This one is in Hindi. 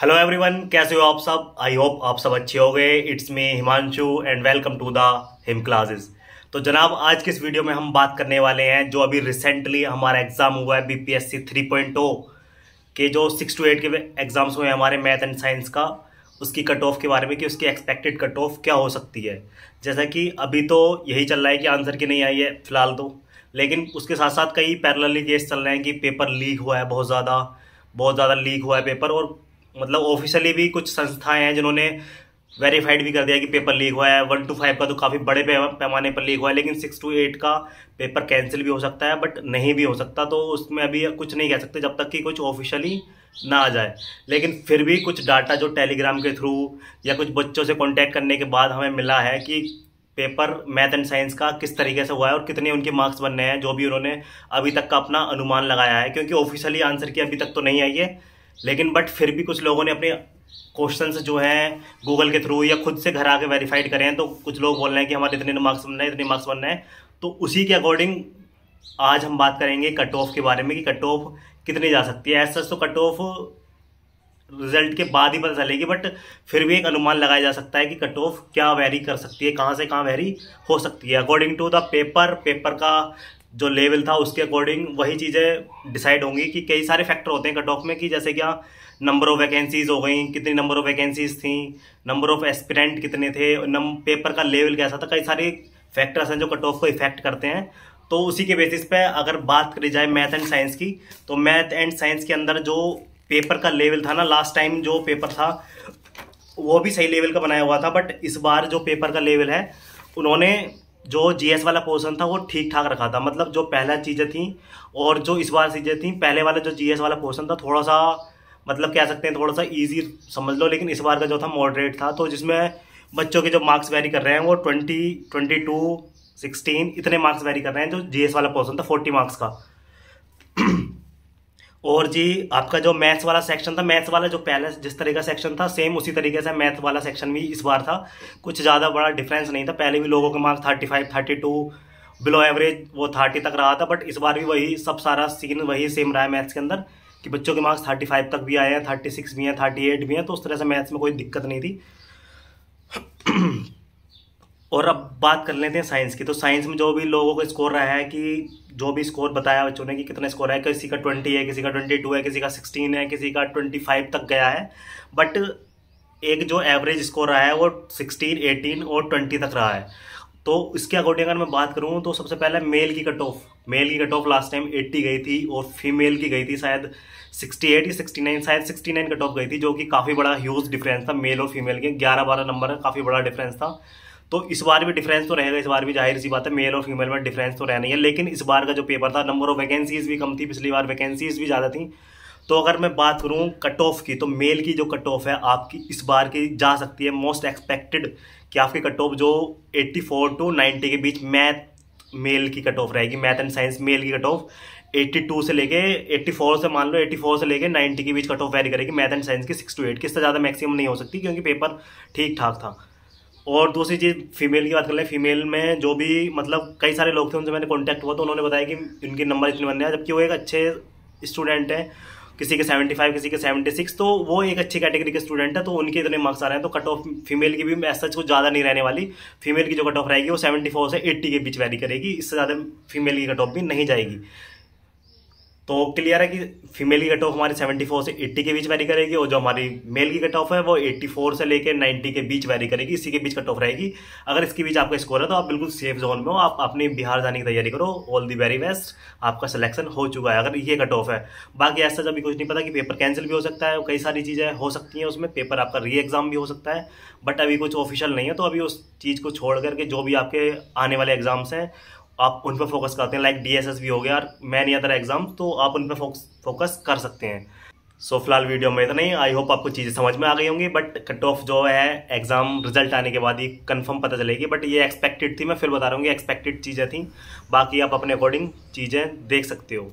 हेलो एवरीवन, कैसे हो आप सब। आई होप आप सब अच्छे हो गए। It's me Himanshu and welcome to the Him classes. तो जनाब, आज के इस वीडियो में हम बात करने वाले हैं जो अभी रिसेंटली हमारा एग्जाम हुआ है बीपीएससी 3.0 के जो 6 to 8 के एग्जाम्स हुए हैं हमारे मैथ एंड साइंस का, उसकी कट ऑफ के बारे में कि उसकी एक्सपेक्टेड कट ऑफ क्या हो सकती है। जैसा कि अभी तो यही चल रहा है कि आंसर की नहीं आई है फिलहाल तो, लेकिन उसके साथ साथ कई पैरेलली केस चल रहे हैं कि पेपर लीक हुआ है, बहुत ज़्यादा लीक हुआ है पेपर। और मतलब ऑफिशियली भी कुछ संस्थाएं हैं जिन्होंने वेरीफाइड भी कर दिया कि पेपर लीक हुआ है। 1 to 5 का तो काफ़ी बड़े पैमाने पर लीक हुआ है, लेकिन 6 to 8 का पेपर कैंसिल भी हो सकता है, बट नहीं भी हो सकता। तो उसमें अभी कुछ नहीं कह सकते जब तक कि कुछ ऑफिशियली ना आ जाए। लेकिन फिर भी कुछ डाटा जो टेलीग्राम के थ्रू या कुछ बच्चों से कॉन्टैक्ट करने के बाद हमें मिला है कि पेपर मैथ एंड साइंस का किस तरीके से हुआ है और कितने उनके मार्क्स बनने हैं, जो भी उन्होंने अभी तक का अपना अनुमान लगाया है। क्योंकि ऑफिशियली आंसर की अभी तक तो नहीं आई है, लेकिन बट फिर भी कुछ लोगों ने अपने क्वेश्चंस जो हैं गूगल के थ्रू या खुद से घर आके वेरीफाइड करें हैं। तो कुछ लोग बोल रहे हैं कि हमारे इतने मार्क्स बनना है, इतने मार्क्स बनना है। तो उसी के अकॉर्डिंग आज हम बात करेंगे कट ऑफ के बारे में कि कट ऑफ कितनी जा सकती है। ऐसा तो कट ऑफ रिजल्ट के बाद ही पता चलेगी, बट फिर भी एक अनुमान लगाया जा सकता है कि कट ऑफ क्या वेरी कर सकती है, कहाँ से कहाँ वेरी हो सकती है अकॉर्डिंग टू द पेपर का जो लेवल था उसके अकॉर्डिंग वही चीज़ें डिसाइड होंगी। कि कई सारे फैक्टर होते हैं कट ऑफ में, कि जैसे क्या नंबर ऑफ वैकेंसीज हो गई, कितनी नंबर ऑफ वैकेंसीज थी, नंबर ऑफ एस्पिरेंट कितने थे, पेपर का लेवल कैसा था। कई सारे फैक्टर्स हैं जो कट ऑफ को इफेक्ट करते हैं। तो उसी के बेसिस पे अगर बात करी जाए मैथ एंड साइंस की, तो मैथ एंड साइंस के अंदर जो पेपर का लेवल था ना, लास्ट टाइम जो पेपर था वो भी सही लेवल का बनाया हुआ था, बट इस बार जो पेपर का लेवल है उन्होंने जो जीएस वाला पोर्शन था वो ठीक ठाक रखा था। मतलब जो पहला चीज़ें थी और जो इस बार चीज़ें थी, पहले वाला जो जीएस वाला पोर्शन था थोड़ा सा मतलब कह सकते हैं थोड़ा सा इजी समझ लो, लेकिन इस बार का जो था मॉडरेट था। तो जिसमें बच्चों के जो मार्क्स वेरी कर रहे हैं वो 20, 22, 16 इतने मार्क्स वेरी कर रहे हैं। जो जीएस वाला पोर्शन था 40 मार्क्स का। और जी आपका जो मैथ्स वाला सेक्शन था, मैथ्स वाला जो पहले जिस तरह का सेक्शन था सेम उसी तरीके से मैथ वाला सेक्शन भी इस बार था। कुछ ज़्यादा बड़ा डिफरेंस नहीं था। पहले भी लोगों के मार्क्स 35, 32 बिलो एवरेज वो 30 तक रहा था, बट इस बार भी वही सब सारा सीन वही सेम रहा है मैथ्स के अंदर कि बच्चों के मार्क्स 35 तक भी आए हैं, 36 भी हैं, 38 भी हैं। तो उस तरह से मैथ्स में कोई दिक्कत नहीं थी। और अब बात कर लेते हैं साइंस की। तो साइंस में जो भी लोगों को स्कोर रहा है, कि जो भी स्कोर बताया बच्चों ने कि कितना स्कोर है, किसी का 20 है, किसी का 22 है, किसी का 16 है, किसी का 25 तक गया है, बट एक जो एवरेज स्कोर रहा है वो 16, 18 और 20 तक रहा है। तो इसके अकॉर्डिंग अगर मैं बात करूँ तो सबसे पहले मेल की कट ऑफ लास्ट टाइम 80 गई थी और फीमेल की गई थी शायद 68 या 69, शायद 69 कट ऑफ गई थी, जो कि काफ़ी बड़ा ह्यूज डिफरेंस था मेल और फीमेल के। 11-12 नंबर है, काफ़ी बड़ा डिफरेंस था। तो इस बार भी डिफरेंस तो रहेगा, इस बार भी जाहिर सी बात है मेल और फीमेल में डिफरेंस तो रहना ही है। लेकिन इस बार का जो पेपर था नंबर ऑफ वैकेंसीज भी कम थी, पिछली बार वैकेंसीज भी ज़्यादा थी। तो अगर मैं बात करूं कट ऑफ की, तो मेल की जो कट ऑफ है आपकी इस बार की जा सकती है मोस्ट एक्सपेक्टेड कि आपकी कट ऑफ जो 84 to 90 के बीच मैथ मेल की कट ऑफ रहेगी। मैथ एंड साइंस मेल की कट ऑफ 82 से लेके 84 से मान लो 84 से लेके 90 के बीच कट ऑफ वेरी करेगी मैथ एंड साइंस की 6 to 8 की। इससे ज़्यादा मैक्सिमम नहीं हो सकती क्योंकि पेपर ठीक ठाक था। और दूसरी चीज़ फीमेल की बात कर लें, फीमेल में जो भी मतलब कई सारे लोग थे उनसे मैंने कांटेक्ट हुआ तो उन्होंने बताया कि इनके नंबर इतने बनने हैं, जबकि वो एक अच्छे स्टूडेंट हैं। किसी के 75, किसी के 76, तो वो एक अच्छी कैटेगरी के स्टूडेंट है, तो उनके इतने मार्क्स आ रहे हैं। तो कट ऑफ फीमेल की भी ऐसा कुछ ज़्यादा नहीं रहने वाली। फीमेल की जो कट ऑफ रहेगी वो 74 से 80 के बीच वेरी करेगी, इससे ज़्यादा फीमेल की कट ऑफ भी नहीं जाएगी। तो क्लियर है कि फीमेल की कट ऑफ हमारी 74 से 80 के बीच वेरी करेगी और जो हमारी मेल की कट ऑफ है वो 84 से लेकर 90 के बीच वेरी करेगी, इसी के बीच कट ऑफ रहेगी। अगर इसके बीच आपका स्कोर है तो आप बिल्कुल सेफ जोन में हो, आप अपने बिहार जाने की तैयारी करो। ऑल दी वेरी बेस्ट, आपका सिलेक्शन हो चुका है अगर ये कट ऑफ है। बाकी ऐसा अभी कुछ नहीं पता कि पेपर कैंसिल भी हो सकता है, कई सारी चीज़ें हो सकती हैं उसमें, पेपर आपका री एग्जाम भी हो सकता है, बट अभी कुछ ऑफिशियल नहीं है। तो अभी उस चीज़ को छोड़ करके जो भी आपके आने वाले एग्जाम्स हैं आप उन पर फोकस करते हैं, लाइक डीएसएस भी हो गया और मैनी अदर एग्जाम, तो आप उन पर फोकस कर सकते हैं। सो फिलहाल वीडियो में इतना ही। आई होप आपको चीज़ें समझ में आ गई होंगी, बट कट ऑफ जो है एग्जाम रिजल्ट आने के बाद ही कंफर्म पता चलेगी। बट ये एक्सपेक्टेड थी, मैं फिर बता रहा हूँ, एक्सपेक्टेड चीज़ें थी। बाकी आप अपने अकॉर्डिंग चीज़ें देख सकते हो।